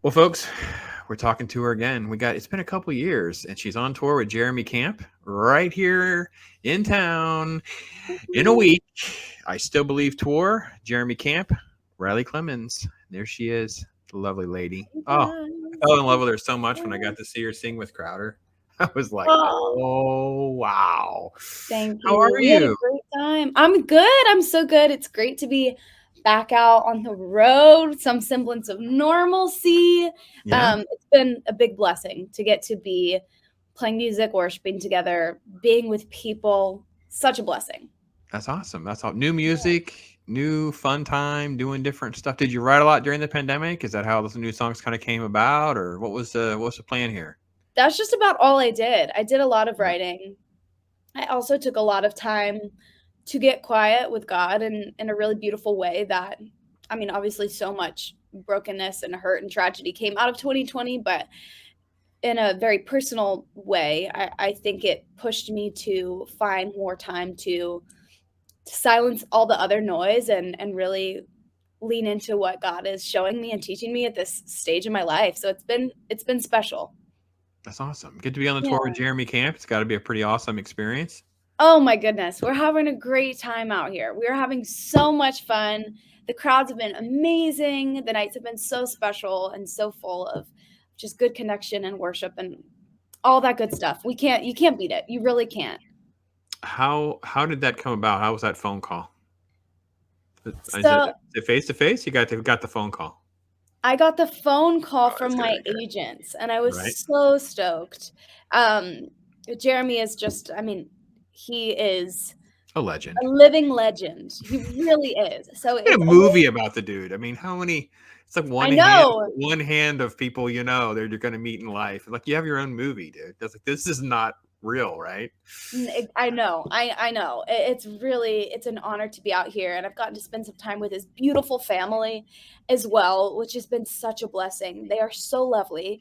Well, folks, we're talking to her again. It's been a couple years, and she's on tour with Jeremy Camp right here in town in a week. I still believe tour. Jeremy Camp, Riley Clemmons. There she is, the lovely lady. Oh, I fell in love with her so much when I got to see her sing with Crowder. I was like, Oh, oh wow. thank How are you. We had a you? great time. I'm good. I'm so good. It's great to be back out on the road, some semblance of normalcy. Yeah, It's been a big blessing to get to be playing music, worshiping together, being with people. Such a blessing. that's awesome. That's all. New music, new fun time, doing different stuff. Did you write a lot during the pandemic? Is that how those new songs kind of came about, or what was the plan here? That's just about all I did. I did a lot of Yeah. writing. I also took a lot of time to get quiet with God in a really beautiful way that, I mean, obviously so much brokenness and hurt and tragedy came out of 2020, but in a very personal way, I think it pushed me to find more time to silence all the other noise and really lean into what God is showing me and teaching me at this stage in my life. So it's been special. That's awesome. Good to be on the tour with Yeah. Jeremy Camp. It's got to be a pretty awesome experience. Oh my goodness, we're having a great time out here. We're having so much fun. The crowds have been amazing. The nights have been so special and so full of just good connection and worship and all that good stuff. You can't beat it. You really can't. How did that come about? How was that phone call? Is So it face to face? You got the phone call. I got the phone call Oh, that's from good. my Okay. agents and I was Right. so stoked. Um, Jeremy is just, I mean, he is A a legend. living legend. He really is. So Made a it's movie about the dude. I mean, how many? It's like I know. one hand of people that you're going to meet in life. Like you have your own movie, dude. That's like this is not real, right? I know. I know. It's really it's an honor to be out here, and I've gotten to spend some time with his beautiful family as well, which has been such a blessing. They are so lovely.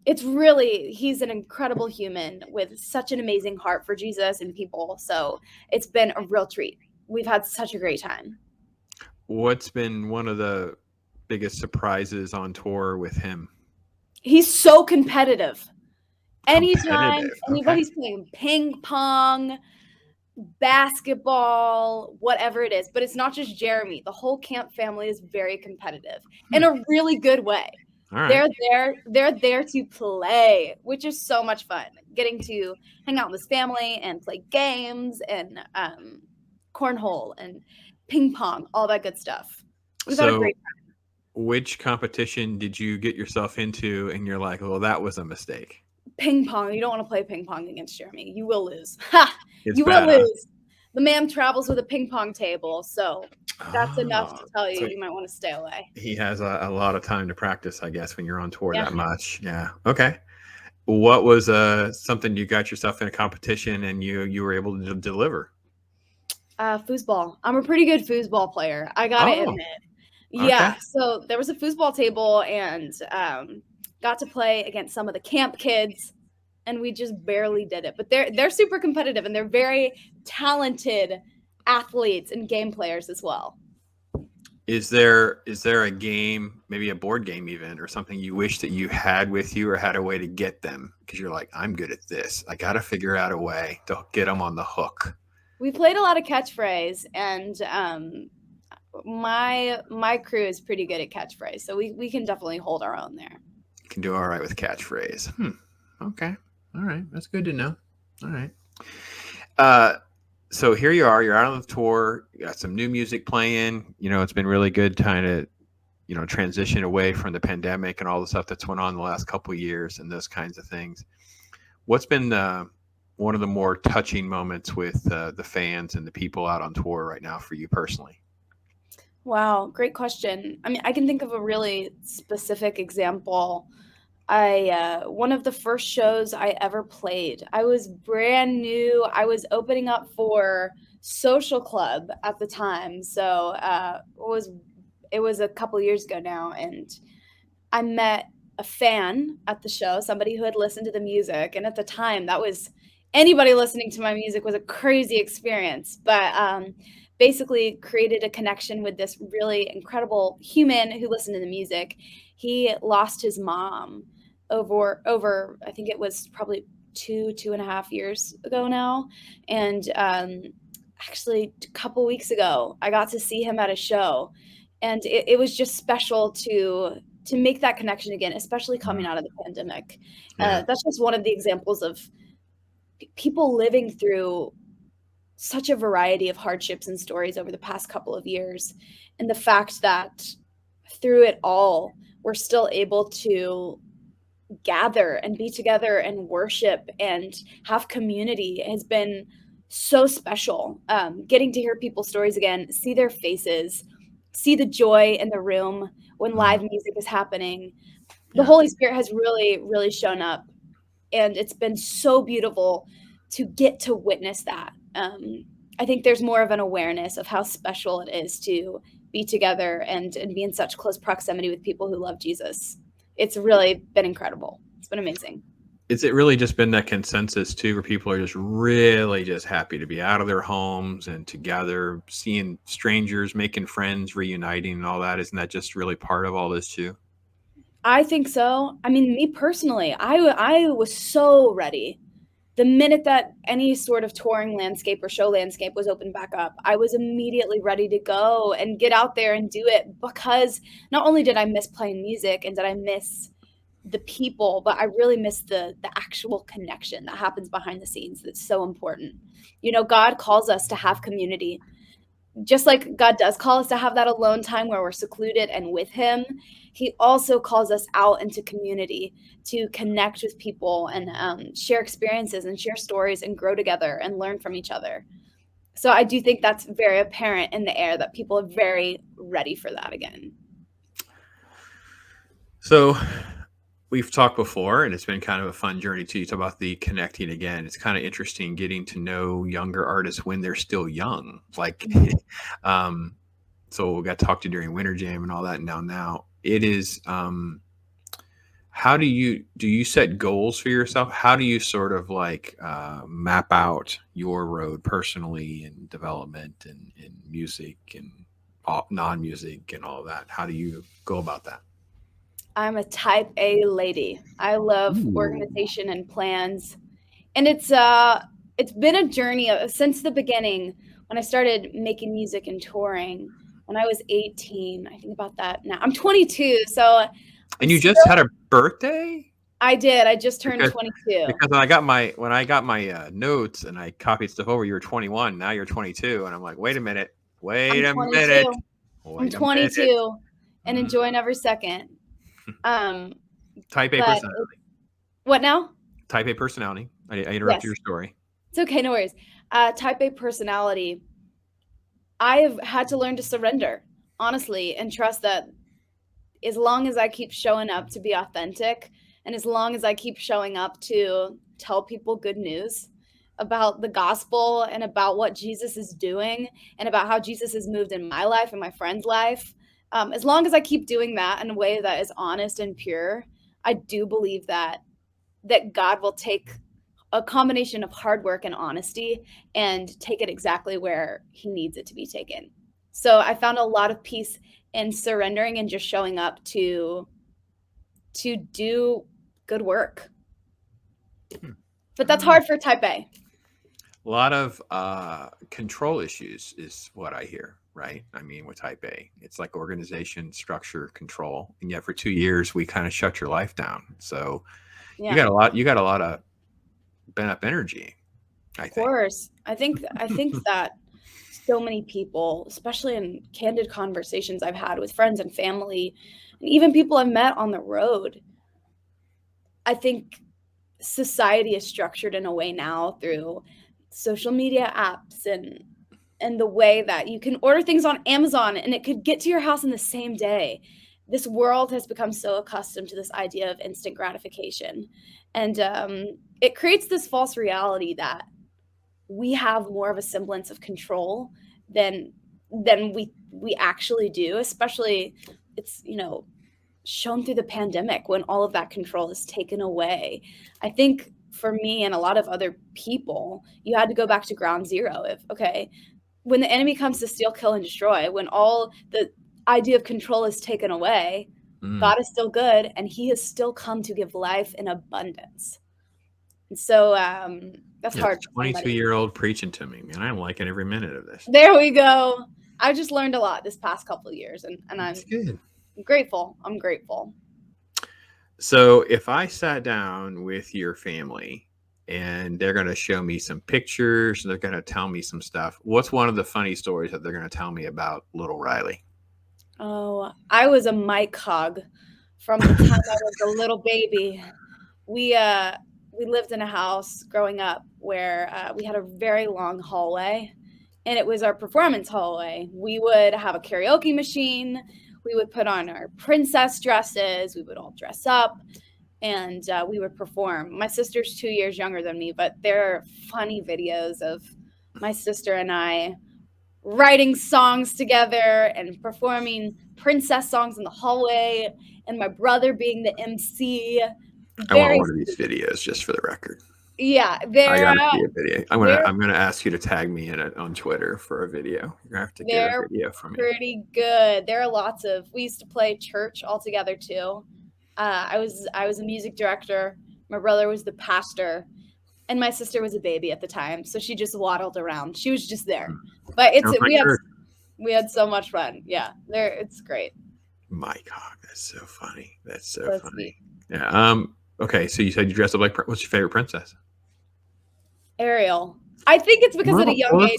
It's really he's an incredible human with such an amazing heart for Jesus and people. So it's been a real treat. We've had such a great time. What's been one of the biggest surprises on tour with him? He's so competitive. Anytime Competitive. Okay. anybody's playing ping pong, basketball, whatever it is, but it's not just Jeremy. The whole camp family is very competitive in Hmm. a really good way. All right. They're there to play, which is so much fun. Getting to hang out with his family and play games and cornhole and ping pong, all that good stuff. We've had a So great which competition did you get yourself into and you're like, well, that was a mistake? ping pong. You don't want to play ping pong against Jeremy. You will lose. Ha! It's You will bad, huh? lose. The man travels with a ping pong table, so that's enough Oh, to tell you so you might want to stay away. he has a lot of time to practice, I guess, when you're on tour Yeah. that much. Yeah. Okay. What was something you got yourself in a competition and you were able to deliver? Foosball. I'm a pretty good foosball player. I gotta Oh, admit. okay. Yeah. So there was a foosball table and got to play against some of the camp kids, and we just barely did it. But they're super competitive and they're very talented athletes and game players as well. Is there a game, maybe a board game even, or something you wish that you had with you or had a way to get them because you're like, I'm good at this. I got to figure out a way to get them on the hook. We played a lot of catchphrase, and my crew is pretty good at catchphrase, so we can definitely hold our own there. You can do all right with catchphrase. Okay. All right. That's good to know. All right. Uh, so here you are. You're out on the tour. You got some new music playing. It's been really good kind of, transition away from the pandemic and all the stuff that's went on the last couple of years and those kinds of things. What's been one of the more touching moments with the fans and the people out on tour right now for you personally? Wow, great question. I mean, I can think of a really specific example. I one of the first shows I ever played. I was brand new. I was opening up for Social Club at the time, so it was a couple years ago now, and I met a fan at the show, somebody who had listened to the music, and at the time, that was anybody listening to my music was a crazy experience. But basically created a connection with this really incredible human who listened to the music. He lost his mom over I think it was probably 2.5 years ago now. And actually a couple weeks ago, I got to see him at a show, and it was just special to make that connection again, especially coming out of the pandemic. Yeah. That's just one of the examples of people living through such a variety of hardships and stories over the past couple of years. And the fact that through it all, we're still able to gather and be together and worship and have community has been so special. Getting to hear people's stories again, see their faces, see the joy in the room when live music is happening. The Yeah. Holy Spirit has really, really shown up, and it's been so beautiful to get to witness that. I think there's more of an awareness of how special it is to be together and be in such close proximity with people who love Jesus. It's really been incredible. It's been amazing. Is it really just been that consensus too, where people are just really just happy to be out of their homes and together, seeing strangers, making friends, reuniting and all that? Isn't that just really part of all this too? I think so. I mean, me personally, I was so ready. The minute that any sort of touring landscape or show landscape was opened back up, I was immediately ready to go and get out there and do it, because not only did I miss playing music and did I miss the people, but I really miss the actual connection that happens behind the scenes. That's so important. You know, God calls us to have community. Just like God does call us to have that alone time where we're secluded and with him, he also calls us out into community to connect with people and share experiences and share stories and grow together and learn from each other. So I do think that's very apparent in the air that people are very ready for that again. So we've talked before, and it's been kind of a fun journey too. You talk about the connecting again. It's kind of interesting getting to know younger artists when they're still young. Like, so we got to talk to during Winter Jam and all that. And now it is. How do you set goals for yourself? How do you sort of like map out your road personally in development and in music and non-music and all that? How do you go about that? I'm a type A lady. I love organization and plans. And it's been a journey since the beginning when I started making music and touring when I was 18. I think about that now. I'm 22, so and you just had a birthday? I did. I just turned 22. Because when I got my notes and I copied stuff over, you were 21. Now you're 22, and I'm like, wait a minute. I'm 22 and enjoying every second. Type A personality. What now? Type A personality. I interrupted your story. It's okay, no worries. Type A personality. I have had to learn to surrender, honestly, and trust that as long as I keep showing up to be authentic, and as long as I keep showing up to tell people good news about the gospel and about what Jesus is doing and about how Jesus has moved in my life and my friend's life, as long as I keep doing that in a way that is honest and pure, I do believe that God will take a combination of hard work and honesty and take it exactly where he needs it to be taken. So I found a lot of peace in surrendering and just showing up to do good work. But that's hard for type A. A lot of control issues is what I hear, right? I mean, with type A, it's like organization, structure, control. And yet for 2 years, we kind of shut your life down. So you got a lot of bent up energy, I think. Of course. I think that so many people, especially in candid conversations I've had with friends and family, and even people I've met on the road, I think society is structured in a way now through social media apps and the way that you can order things on Amazon and it could get to your house in the same day. This world has become so accustomed to this idea of instant gratification. And it creates this false reality that we have more of a semblance of control than we actually do, especially it's, shown through the pandemic when all of that control is taken away. I think for me and a lot of other people, you had to go back to ground zero. when the enemy comes to steal, kill, and destroy, when all the idea of control is taken away, God is still good, and he has still come to give life in abundance. And so that's hard for somebody. 22-year-old preaching to me, man. I'm liking every minute of this. There we go. I just learned a lot this past couple of years, and I'm good. grateful. I'm grateful. So if I sat down with your family and they're going to show me some pictures, they're going to tell me some stuff, what's one of the funny stories that they're going to tell me about little Riley? Oh, I was a mic hog from the time I was a little baby. We lived in a house growing up where we had a very long hallway, and it was our performance hallway. We would have a karaoke machine. We would put on our princess dresses. We would all dress up, and we would perform. My sister's 2 years younger than me, but there are funny videos of my sister and I writing songs together and performing princess songs in the hallway, and my brother being the MC. I want one of these videos just for the record. Yeah, I gotta see a video. I'm gonna ask you to tag me in it on Twitter for a video. You're gonna have to get a video from me. Pretty good. There are lots of. We used to play church all together too. I was a music director. My brother was the pastor, and my sister was a baby at the time, so she just waddled around. She was just there. But we had so much fun. Yeah, it's great. My God, that's so funny. That's so funny. Sweet. Yeah. Okay, so you said you dressed up like. What's your favorite princess? Ariel. I think it's because at a young age.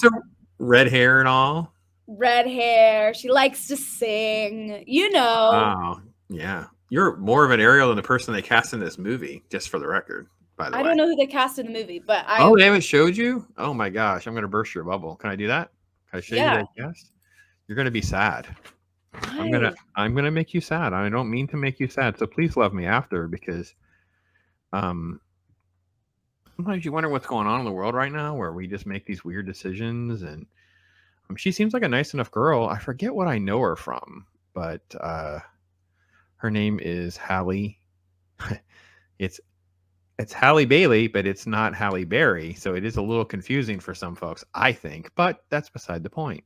Red hair and all. Red hair. She likes to sing. You know. Oh, yeah. You're more of an Ariel than the person they cast in this movie, just for the record, by the way. I don't know who they cast in the movie, but Oh, they haven't showed you? Oh my gosh, I'm gonna burst your bubble. Can I do that? Can I show you that cast? You're gonna be sad. Why? I'm gonna make you sad. I don't mean to make you sad. So please love me after, because sometimes you wonder what's going on in the world right now, where we just make these weird decisions. And she seems like a nice enough girl. I forget what I know her from, but her name is Halle. It's Halle Bailey, but it's not Halle Berry, so it is a little confusing for some folks, I think. But that's beside the point.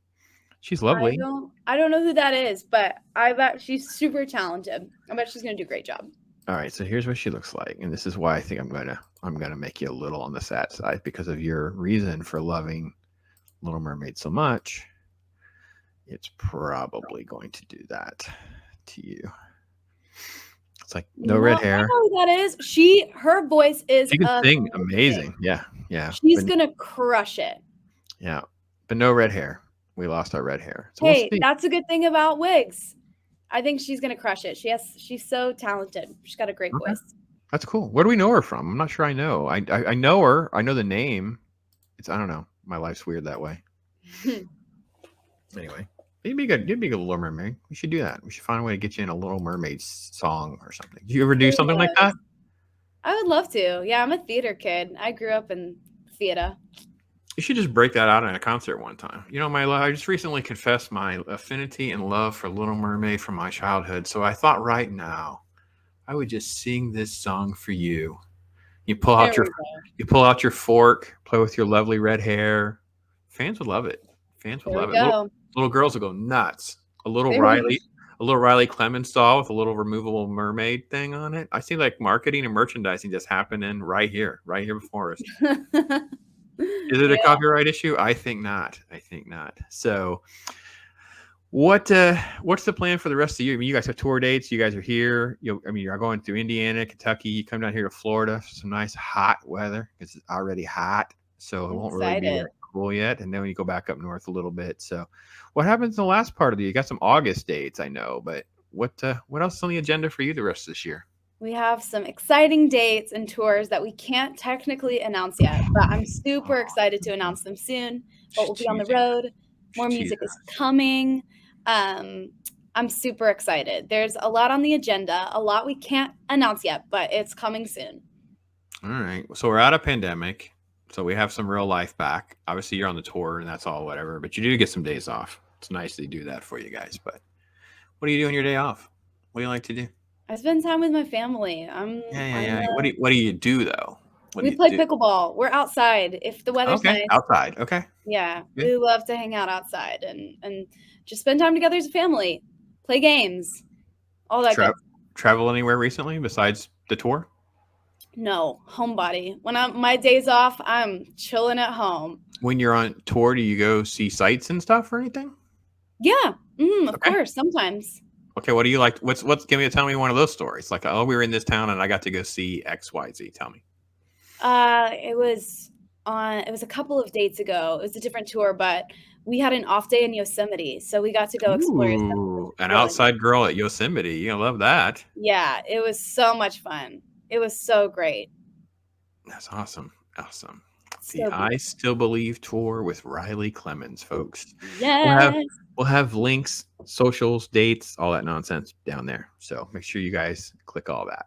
She's lovely. I don't know who that is, but I bet she's super talented. I bet she's gonna do a great job. All right, so here's what she looks like, and this is why I think I'm gonna make you a little on the sad side, because of your reason for loving Little Mermaid so much. It's probably going to do that to you. It's like red hair. I know who that is. Her voice is. She can sing amazing. Yeah. She's gonna crush it. Yeah, but no red hair. We lost our red hair. So that's a good thing about wigs. I think she's gonna crush it. She's so talented. She's got a great voice. That's cool. Where do we know her from? I'm not sure I know. I know her. I know the name. I don't know. My life's weird that way. Anyway, you'd be good. You'd be a good Little Mermaid. We should do that. We should find a way to get you in a Little Mermaid song or something. Do you ever do something like that? I would love to. Yeah, I'm a theater kid. I grew up in theater. You should just break that out in a concert one time. You know, I just recently confessed my affinity and love for Little Mermaid from my childhood. So I thought right now I would just sing this song for you. You pull out your fork, play with your lovely red hair. Fans would love it. Fans would love it. Little girls will go nuts. A little Riley Clemmons doll with a little removable mermaid thing on it. I see like marketing and merchandising just happening right here before us. Is it a copyright issue? I think not. So what's the plan for the rest of the year? I mean, you guys have tour dates. You guys are here. You're going through Indiana, Kentucky. You come down here to Florida for some nice hot weather, because it's already hot. So it won't really be that cool yet. And then you go back up north a little bit. So what happens in the last part of the year? You got some August dates, I know, but what else is on the agenda for you the rest of this year? We have some exciting dates and tours that we can't technically announce yet, but I'm super excited to announce them soon. But we'll be on the road. More music is coming. I'm super excited. There's a lot on the agenda, a lot we can't announce yet, but it's coming soon. All right. So we're out of pandemic. So we have some real life back. Obviously, you're on the tour and that's all whatever, but you do get some days off. It's nice to do that for you guys. But what do you do on your day off? What do you like to do? I spend time with my family. Yeah. What do you do though? What do We you play do? pickleball. We're outside if the weather's Okay, nice. outside. Okay, Yeah, good. we love to hang out outside and just spend time together as a family, play games, all that Tra- good. Travel anywhere recently besides the tour? No, homebody. When I'm my days off, I'm chilling at home. When you're on tour, do you go see sites and stuff or anything? Yeah, of Okay. course, sometimes. Okay. What do you like? What's? Tell me one of those stories. Like, oh, we were in this town and I got to go see X, Y, Z. Tell me. It was a couple of dates ago. It was a different tour, but we had an off day in Yosemite, so we got to go explore Yosemite, which Ooh, was an really outside nice. girl at Yosemite. You're gonna love that. Yeah, it was so much fun. It was so great. That's awesome. Awesome. The So I beautiful. Still Believe tour with Riley Clemmons, folks. We'll have Yes. we'll have links, socials, dates, all that nonsense down there. So make sure you guys click all that.